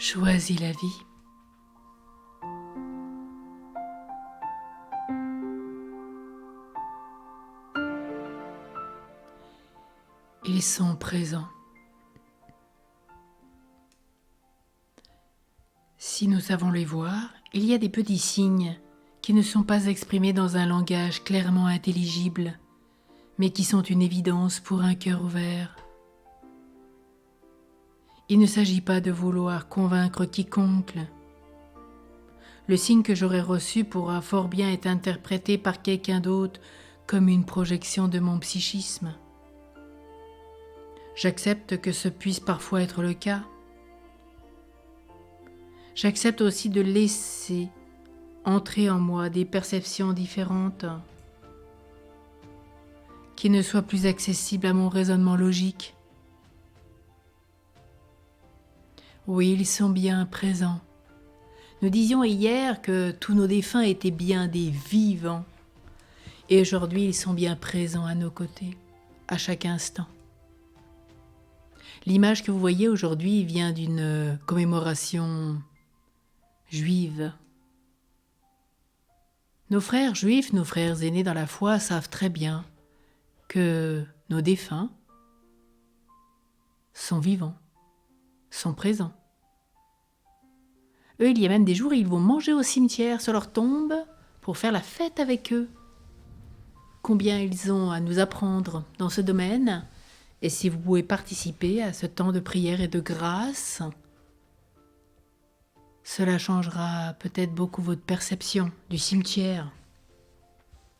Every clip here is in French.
Choisis la vie. Ils sont présents. Si nous savons les voir, il y a des petits signes qui ne sont pas exprimés dans un langage clairement intelligible, mais qui sont une évidence pour un cœur ouvert. Il ne s'agit pas de vouloir convaincre quiconque. Le signe que j'aurais reçu pourra fort bien être interprété par quelqu'un d'autre comme une projection de mon psychisme. J'accepte que ce puisse parfois être le cas. J'accepte aussi de laisser entrer en moi des perceptions différentes qui ne soient plus accessibles à mon raisonnement logique. Oui, ils sont bien présents. Nous disions hier que tous nos défunts étaient bien des vivants. Et aujourd'hui, ils sont bien présents à nos côtés, à chaque instant. L'image que vous voyez aujourd'hui vient d'une commémoration juive. Nos frères juifs, nos frères aînés dans la foi savent très bien que nos défunts sont vivants, sont présents. Eux, il y a même des jours où ils vont manger au cimetière sur leur tombe pour faire la fête avec eux. Combien ils ont à nous apprendre dans ce domaine, et si vous pouvez participer à ce temps de prière et de grâce, cela changera peut-être beaucoup votre perception du cimetière,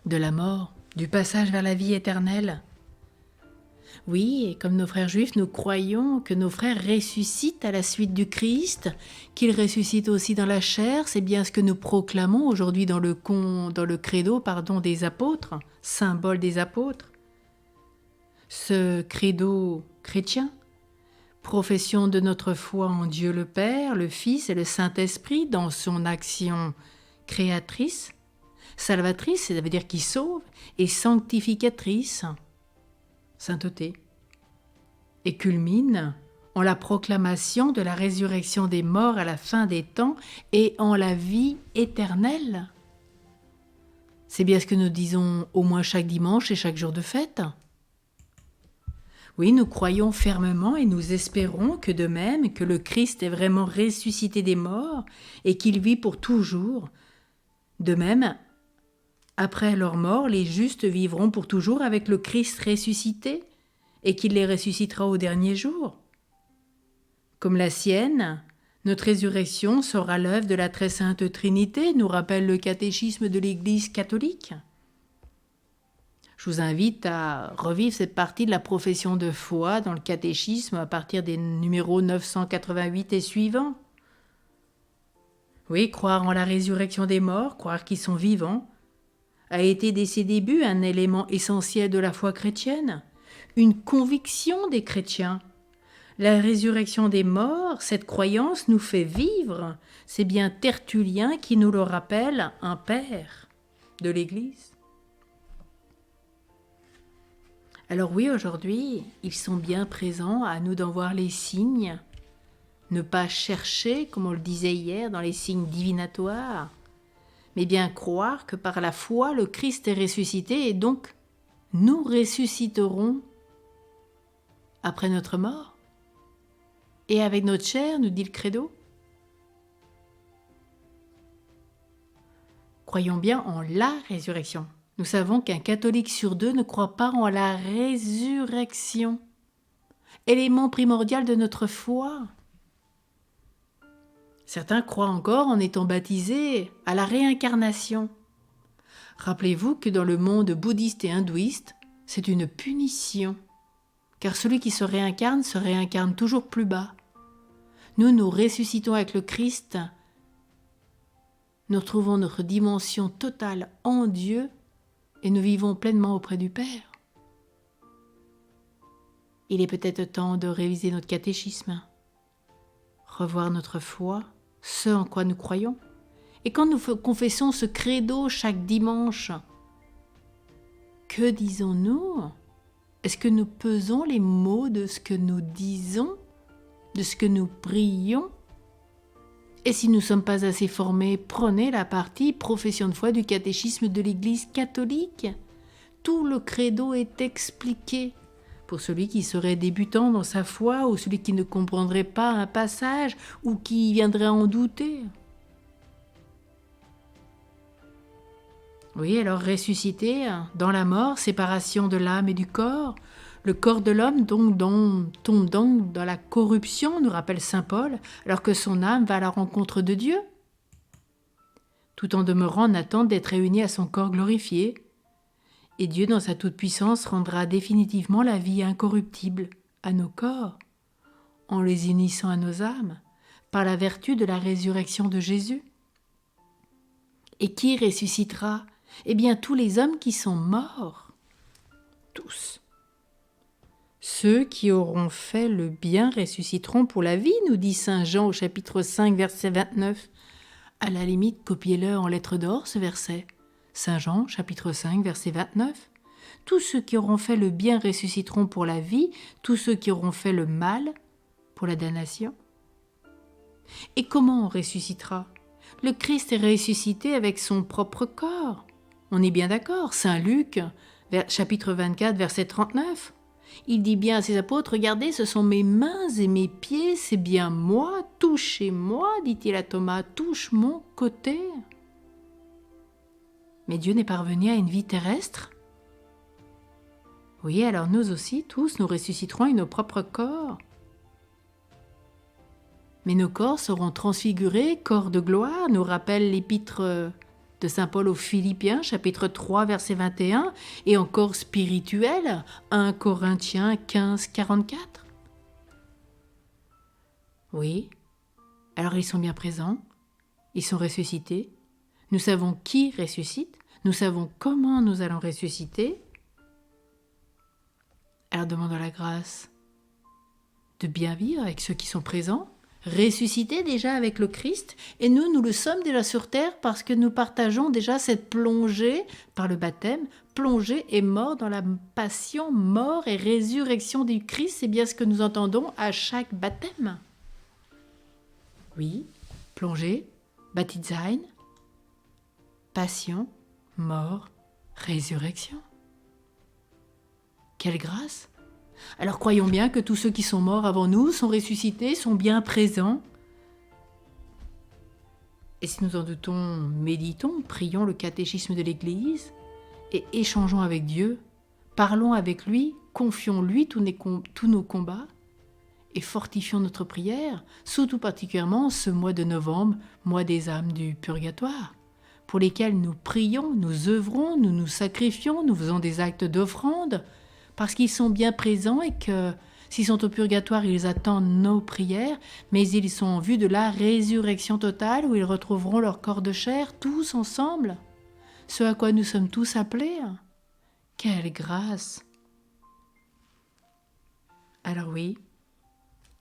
de la mort, du passage vers la vie éternelle. Oui, et comme nos frères juifs, nous croyons que nos frères ressuscitent à la suite du Christ, qu'ils ressuscitent aussi dans la chair. C'est bien ce que nous proclamons aujourd'hui dans le credo des apôtres, symbole des apôtres. Ce credo chrétien, profession de notre foi en Dieu le Père, le Fils et le Saint-Esprit dans son action créatrice, salvatrice, ça veut dire qui sauve, et sanctificatrice, sainteté, et culmine en la proclamation de la résurrection des morts à la fin des temps et en la vie éternelle. C'est bien ce que nous disons au moins chaque dimanche et chaque jour de fête. Oui, nous croyons fermement et nous espérons que de même que le Christ est vraiment ressuscité des morts et qu'il vit pour toujours, de même, après leur mort, les justes vivront pour toujours avec le Christ ressuscité et qu'il les ressuscitera au dernier jour. Comme la sienne, notre résurrection sera l'œuvre de la très sainte Trinité, nous rappelle le catéchisme de l'Église catholique. Je vous invite à revivre cette partie de la profession de foi dans le catéchisme à partir des numéros 988 et suivants. Oui, croire en la résurrection des morts, croire qu'ils sont vivants, a été dès ses débuts un élément essentiel de la foi chrétienne, une conviction des chrétiens. La résurrection des morts, cette croyance nous fait vivre. C'est bien Tertullien qui nous le rappelle, un père de l'Église. Alors oui, aujourd'hui, ils sont bien présents, à nous d'en voir les signes. Ne pas chercher, comme on le disait hier, dans les signes divinatoires, mais bien croire que par la foi, le Christ est ressuscité et donc nous ressusciterons après notre mort. Et avec notre chair, nous dit le credo. Croyons bien en la résurrection. Nous savons qu'un catholique sur deux ne croit pas en la résurrection, élément primordial de notre foi. Certains croient encore, en étant baptisés, à la réincarnation. Rappelez-vous que dans le monde bouddhiste et hindouiste, c'est une punition, car celui qui se réincarne toujours plus bas. Nous, nous ressuscitons avec le Christ, nous retrouvons notre dimension totale en Dieu et nous vivons pleinement auprès du Père. Il est peut-être temps de réviser notre catéchisme, revoir notre foi, ce en quoi nous croyons. Et quand nous confessons ce credo chaque dimanche, que disons-nous ? Est-ce que nous pesons les mots de ce que nous disons, de ce que nous prions ? Et si nous ne sommes pas assez formés, prenez la partie profession de foi du catéchisme de l'Église catholique. Tout le credo est expliqué. Pour celui qui serait débutant dans sa foi ou celui qui ne comprendrait pas un passage ou qui viendrait en douter. Oui, alors ressuscité, dans la mort, séparation de l'âme et du corps. Le corps de l'homme tombe donc dans la corruption, nous rappelle saint Paul, alors que son âme va à la rencontre de Dieu, tout en demeurant en attente d'être réuni à son corps glorifié. Et Dieu, dans sa toute-puissance, rendra définitivement la vie incorruptible à nos corps, en les unissant à nos âmes, par la vertu de la résurrection de Jésus. Et qui ressuscitera ? Eh bien, tous les hommes qui sont morts. Tous. Ceux qui auront fait le bien ressusciteront pour la vie, nous dit saint Jean au chapitre 5, verset 29. À la limite, copiez-le en lettres d'or, ce verset. Saint Jean, chapitre 5, verset 29. Tous ceux qui auront fait le bien ressusciteront pour la vie, tous ceux qui auront fait le mal pour la damnation. Et comment on ressuscitera ? Le Christ est ressuscité avec son propre corps. On est bien d'accord. Saint Luc, chapitre 24, verset 39. Il dit bien à ses apôtres, « Regardez, ce sont mes mains et mes pieds, c'est bien moi, touchez-moi, dit-il à Thomas, touche mon côté. » Mais Dieu n'est pas revenu à une vie terrestre. Oui, alors nous aussi, tous, nous ressusciterons avec nos propres corps. Mais nos corps seront transfigurés, corps de gloire, nous rappelle l'épître de saint Paul aux Philippiens, chapitre 3, verset 21, et encore spirituel, 1 Corinthiens 15, 44. Oui, alors ils sont bien présents, ils sont ressuscités, nous savons qui ressuscite, nous savons comment nous allons ressusciter. Alors demandons la grâce de bien vivre avec ceux qui sont présents, ressuscités déjà avec le Christ, et nous le sommes déjà sur terre parce que nous partageons déjà cette plongée par le baptême, plongée et mort dans la passion, mort et résurrection du Christ, c'est bien ce que nous entendons à chaque baptême. Oui, plongée, Baptisein, passion, mort, résurrection. Quelle grâce! Alors croyons bien que tous ceux qui sont morts avant nous sont ressuscités, sont bien présents. Et si nous en doutons, méditons, prions le catéchisme de l'Église et échangeons avec Dieu, parlons avec lui, confions-lui tous nos combats et fortifions notre prière, surtout particulièrement ce mois de novembre, mois des âmes du purgatoire, pour lesquels nous prions, nous œuvrons, nous nous sacrifions, nous faisons des actes d'offrande, parce qu'ils sont bien présents et que s'ils sont au purgatoire, ils attendent nos prières, mais ils sont en vue de la résurrection totale où ils retrouveront leur corps de chair, tous ensemble, ce à quoi nous sommes tous appelés. Quelle grâce! Alors oui,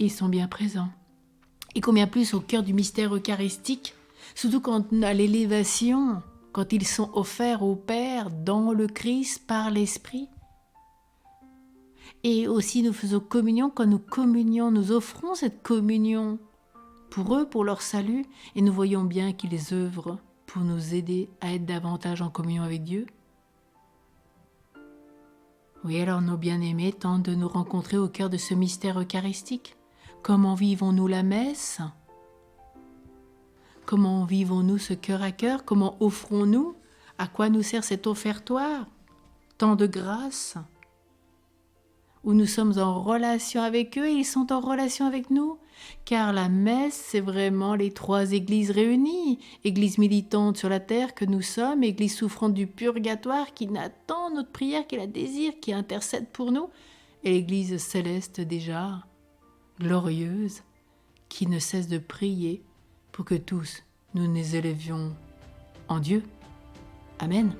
ils sont bien présents. Et combien plus au cœur du mystère eucharistique, surtout quand à l'élévation, quand ils sont offerts au Père dans le Christ par l'Esprit. Et aussi nous faisons communion, quand nous communions, nous offrons cette communion pour eux, pour leur salut, et nous voyons bien qu'ils œuvrent pour nous aider à être davantage en communion avec Dieu. Oui, alors nos bien-aimés tentent de nous rencontrer au cœur de ce mystère eucharistique. Comment vivons-nous la messe ? Comment vivons-nous ce cœur à cœur ? Comment offrons-nous ? À quoi nous sert cet offertoire ? Tant de grâce, où nous sommes en relation avec eux et ils sont en relation avec nous. Car la messe, c'est vraiment les trois églises réunies. Église militante sur la terre que nous sommes, église souffrante du purgatoire qui n'attend notre prière, qui la désire, qui intercède pour nous, et l'église céleste déjà, glorieuse, qui ne cesse de prier pour que tous nous nous élevions en Dieu. Amen.